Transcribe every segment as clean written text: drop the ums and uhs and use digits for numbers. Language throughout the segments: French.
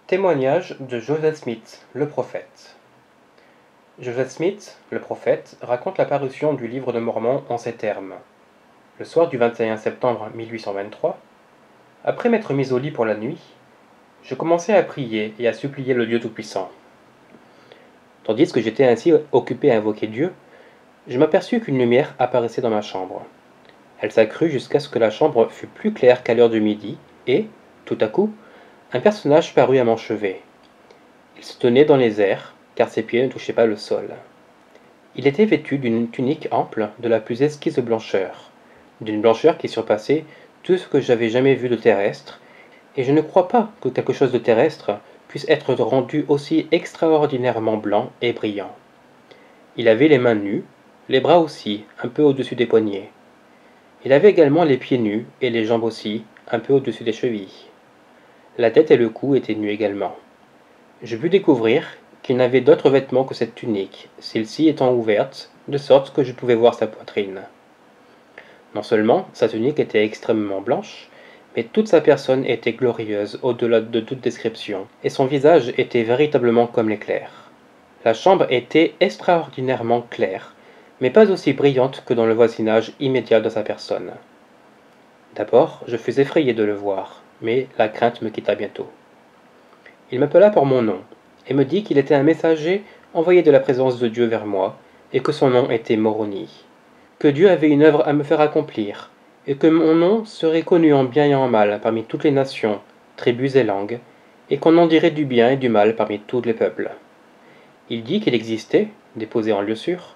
Témoignage de Joseph Smith, le prophète. Joseph Smith, le prophète, raconte la parution du livre de Mormon en ces termes. Le soir du 21 septembre 1823, après m'être mis au lit pour la nuit, je commençai à prier et à supplier le Dieu Tout-Puissant. Tandis que j'étais ainsi occupé à invoquer Dieu, je m'aperçus qu'une lumière apparaissait dans ma chambre. Elle s'accrut jusqu'à ce que la chambre fût plus claire qu'à l'heure du midi, et, tout à coup, un personnage parut à mon chevet. Il se tenait dans les airs, car ses pieds ne touchaient pas le sol. Il était vêtu d'une tunique ample de la plus exquise blancheur, d'une blancheur qui surpassait tout ce que j'avais jamais vu de terrestre, et je ne crois pas que quelque chose de terrestre puisse être rendu aussi extraordinairement blanc et brillant. Il avait les mains nues, les bras aussi, un peu au-dessus des poignets. Il avait également les pieds nus et les jambes aussi, un peu au-dessus des chevilles. La tête et le cou étaient nus également. Je pus découvrir qu'il n'avait d'autre vêtement que cette tunique, celle-ci étant ouverte, de sorte que je pouvais voir sa poitrine. Non seulement sa tunique était extrêmement blanche, mais toute sa personne était glorieuse au-delà de toute description, et son visage était véritablement comme l'éclair. La chambre était extraordinairement claire, mais pas aussi brillante que dans le voisinage immédiat de sa personne. D'abord, je fus effrayé de le voir, mais la crainte me quitta bientôt. Il m'appela par mon nom, et me dit qu'il était un messager envoyé de la présence de Dieu vers moi, et que son nom était Moroni, que Dieu avait une œuvre à me faire accomplir, et que mon nom serait connu en bien et en mal parmi toutes les nations, tribus et langues, et qu'on en dirait du bien et du mal parmi tous les peuples. Il dit qu'il existait, déposé en lieu sûr,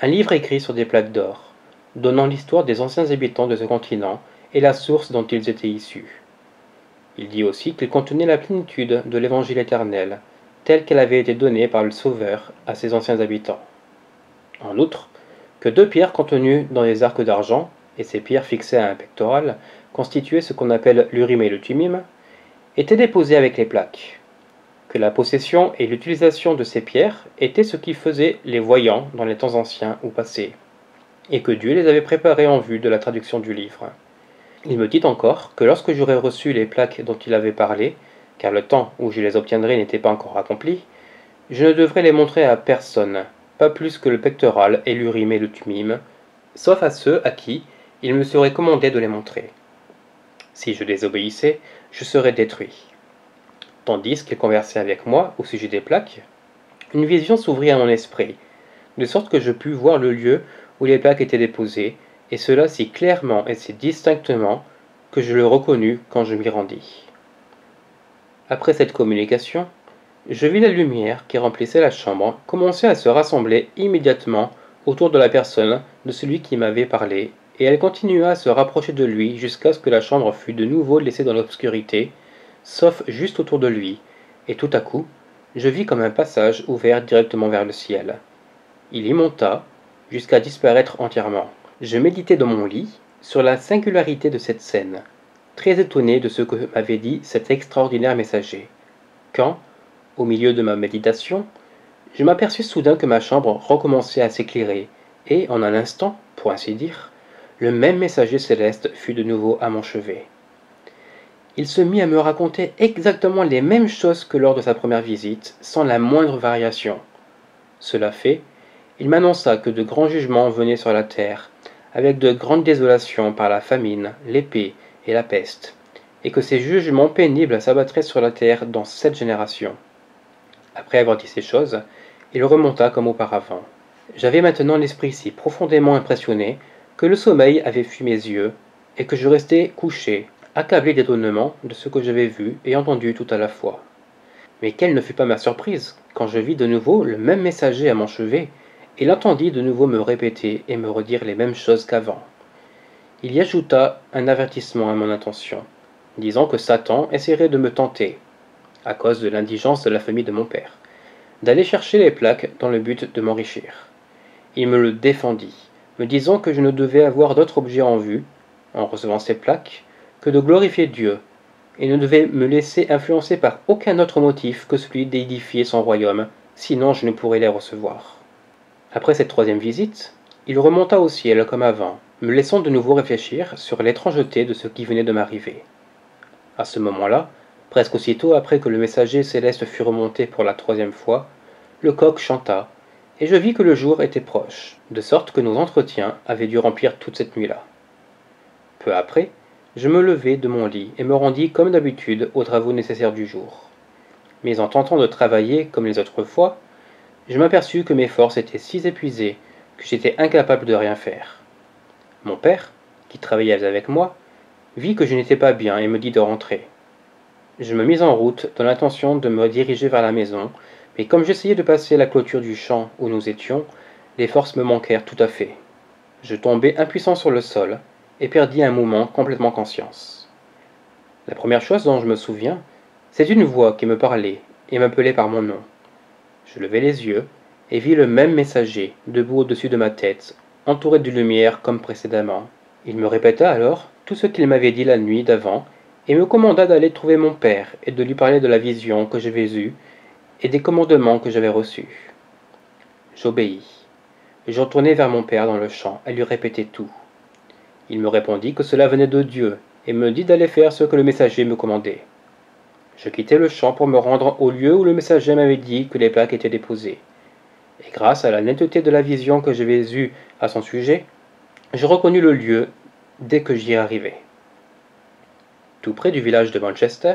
un livre écrit sur des plaques d'or, donnant l'histoire des anciens habitants de ce continent et la source dont ils étaient issus. Il dit aussi qu'il contenait la plénitude de l'évangile éternel, telle qu'elle avait été donnée par le Sauveur à ses anciens habitants. En outre, que 2 pierres contenues dans des arcs d'argent, et ces pierres fixées à un pectoral, constituaient ce qu'on appelle l'Urim et le Thummim, étaient déposées avec les plaques. Que la possession et l'utilisation de ces pierres étaient ce qui faisait les voyants dans les temps anciens ou passés, et que Dieu les avait préparés en vue de la traduction du livre. Il me dit encore que lorsque j'aurai reçu les plaques dont il avait parlé, car le temps où je les obtiendrai n'était pas encore accompli, je ne devrais les montrer à personne, pas plus que le pectoral et l'Urim et le Thummim, sauf à ceux à qui il me serait commandé de les montrer. Si je désobéissais, je serais détruit. Tandis qu'il conversait avec moi au sujet des plaques, une vision s'ouvrit à mon esprit, de sorte que je pus voir le lieu où les plaques étaient déposées, et cela si clairement et si distinctement que je le reconnus quand je m'y rendis. Après cette communication, je vis la lumière qui remplissait la chambre commencer à se rassembler immédiatement autour de la personne de celui qui m'avait parlé, et elle continua à se rapprocher de lui jusqu'à ce que la chambre fût de nouveau laissée dans l'obscurité, sauf juste autour de lui, et tout à coup, je vis comme un passage ouvert directement vers le ciel. Il y monta, jusqu'à disparaître entièrement. Je méditais dans mon lit sur la singularité de cette scène, très étonné de ce que m'avait dit cet extraordinaire messager, quand, au milieu de ma méditation, je m'aperçus soudain que ma chambre recommençait à s'éclairer, et en un instant, pour ainsi dire, le même messager céleste fut de nouveau à mon chevet. Il se mit à me raconter exactement les mêmes choses que lors de sa première visite, sans la moindre variation. Cela fait, il m'annonça que de grands jugements venaient sur la terre, avec de grandes désolations par la famine, l'épée et la peste, et que ces jugements pénibles s'abattraient sur la terre dans 7 générations. Après avoir dit ces choses, il remonta comme auparavant. J'avais maintenant l'esprit si profondément impressionné que le sommeil avait fui mes yeux, et que je restais couché, accablé d'étonnement de ce que j'avais vu et entendu tout à la fois. Mais quelle ne fut pas ma surprise quand je vis de nouveau le même messager à mon chevet, et l'entendis de nouveau me répéter et me redire les mêmes choses qu'avant. Il y ajouta un avertissement à mon intention, disant que Satan essaierait de me tenter, à cause de l'indigence de la famille de mon père, d'aller chercher les plaques dans le but de m'enrichir. Il me le défendit, me disant que je ne devais avoir d'autre objet en vue, en recevant ces plaques, que de glorifier Dieu, et ne devais me laisser influencer par aucun autre motif que celui d'édifier son royaume, sinon je ne pourrais les recevoir. Après cette 3e visite, il remonta au ciel comme avant, me laissant de nouveau réfléchir sur l'étrangeté de ce qui venait de m'arriver. À ce moment-là, Presque aussitôt après que le messager céleste fut remonté pour la 3e fois, le coq chanta, et je vis que le jour était proche, de sorte que nos entretiens avaient dû remplir toute cette nuit-là. Peu après, je me levai de mon lit et me rendis comme d'habitude aux travaux nécessaires du jour. Mais en tentant de travailler comme les autres fois, je m'aperçus que mes forces étaient si épuisées que j'étais incapable de rien faire. Mon père, qui travaillait avec moi, vit que je n'étais pas bien et me dit de rentrer. Je me mis en route dans l'intention de me diriger vers la maison, mais comme j'essayais de passer la clôture du champ où nous étions, les forces me manquèrent tout à fait. Je tombai impuissant sur le sol et perdis un moment complètement conscience. La première chose dont je me souviens, c'est une voix qui me parlait et m'appelait par mon nom. Je levai les yeux et vis le même messager debout au-dessus de ma tête, entouré de lumière comme précédemment. Il me répéta alors tout ce qu'il m'avait dit la nuit d'avant et me commanda d'aller trouver mon père et de lui parler de la vision que j'avais eue et des commandements que j'avais reçus. J'obéis. Je retournai vers mon père dans le champ et lui répétai tout. Il me répondit que cela venait de Dieu et me dit d'aller faire ce que le messager me commandait. Je quittai le champ pour me rendre au lieu où le messager m'avait dit que les plaques étaient déposées. Et grâce à la netteté de la vision que j'avais eue à son sujet, je reconnus le lieu dès que j'y arrivai. Tout près du village de Manchester,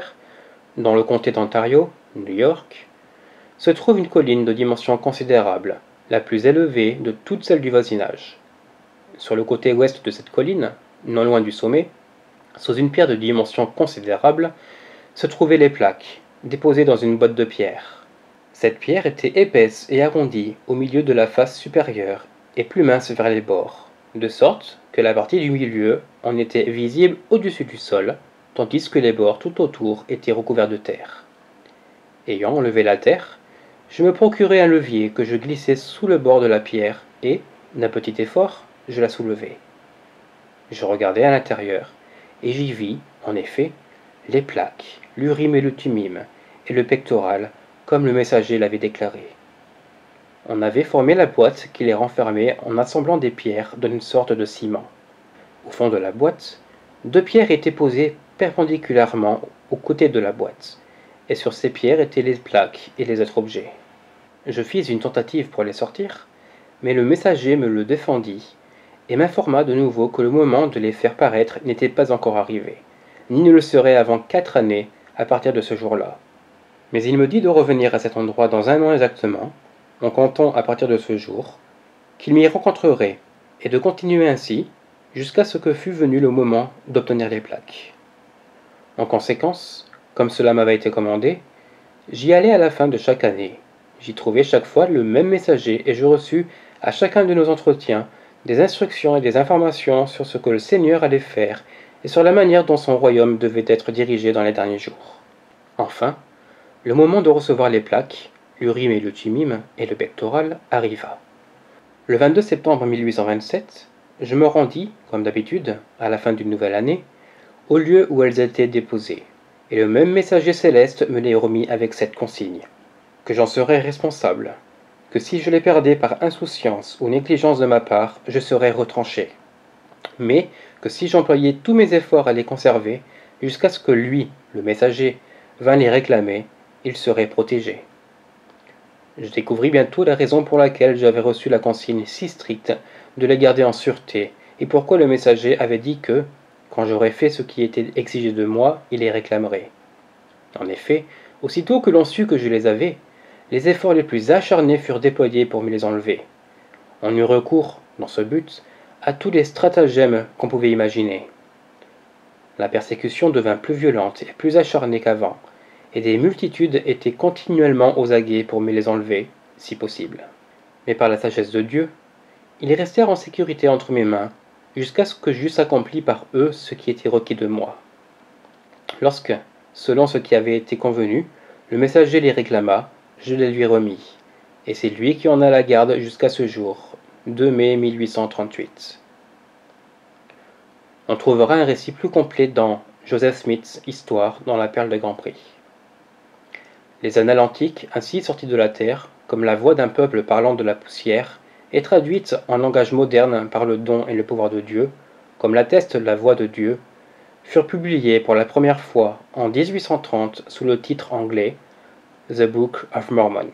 dans le comté d'Ontario, New York, se trouve une colline de dimension considérable, la plus élevée de toutes celles du voisinage. Sur le côté ouest de cette colline, non loin du sommet, sous une pierre de dimension considérable, se trouvaient les plaques, déposées dans une botte de pierre. Cette pierre était épaisse et arrondie au milieu de la face supérieure et plus mince vers les bords, de sorte que la partie du milieu en était visible au-dessus du sol, tandis que les bords tout autour étaient recouverts de terre. Ayant enlevé la terre, je me procurai un levier que je glissai sous le bord de la pierre et, d'un petit effort, je la soulevai. Je regardai à l'intérieur, et j'y vis, en effet, les plaques, l'urim et le thummim, et le pectoral, comme le messager l'avait déclaré. On avait formé la boîte qui les renfermait en assemblant des pierres d'une sorte de ciment. Au fond de la boîte, 2 pierres étaient posées perpendiculairement aux côtés de la boîte, et sur ces pierres étaient les plaques et les autres objets. Je fis une tentative pour les sortir, mais le messager me le défendit, et m'informa de nouveau que le moment de les faire paraître n'était pas encore arrivé, ni ne le serait avant 4 années à partir de ce jour-là. Mais il me dit de revenir à cet endroit dans 1 an exactement, en comptant à partir de ce jour, qu'il m'y rencontrerait, et de continuer ainsi, jusqu'à ce que fût venu le moment d'obtenir les plaques. En conséquence, comme cela m'avait été commandé, j'y allais à la fin de chaque année. J'y trouvai chaque fois le même messager et je reçus, à chacun de nos entretiens, des instructions et des informations sur ce que le Seigneur allait faire et sur la manière dont son royaume devait être dirigé dans les derniers jours. Enfin, le moment de recevoir les plaques, l'urim et le thummim et le pectoral arriva. Le 22 septembre 1827, je me rendis, comme d'habitude, à la fin d'une nouvelle année, au lieu où elles étaient déposées, et le même messager céleste me les remit avec cette consigne, que j'en serais responsable, que si je les perdais par insouciance ou négligence de ma part, je serais retranché, mais que si j'employais tous mes efforts à les conserver, jusqu'à ce que lui, le messager, vînt les réclamer, il serait protégé. Je découvris bientôt la raison pour laquelle j'avais reçu la consigne si stricte de les garder en sûreté, et pourquoi le messager avait dit que, quand j'aurais fait ce qui était exigé de moi, il les réclamerait. En effet, aussitôt que l'on sut que je les avais, les efforts les plus acharnés furent déployés pour me les enlever. On eut recours, dans ce but, à tous les stratagèmes qu'on pouvait imaginer. La persécution devint plus violente et plus acharnée qu'avant, et des multitudes étaient continuellement aux aguets pour me les enlever, si possible. Mais par la sagesse de Dieu, ils restèrent en sécurité entre mes mains, jusqu'à ce que j'eusse accompli par eux ce qui était requis de moi. Lorsque, selon ce qui avait été convenu, le messager les réclama, je les lui remis, et c'est lui qui en a la garde jusqu'à ce jour, 2 mai 1838. On trouvera un récit plus complet dans Joseph Smith's Histoire dans la Perle de Grand Prix. Les annales antiques, ainsi sorties de la terre, comme la voix d'un peuple parlant de la poussière, est traduite en langage moderne par le don et le pouvoir de Dieu, comme l'atteste la voix de Dieu, furent publiés pour la première fois en 1830 sous le titre anglais The Book of Mormon.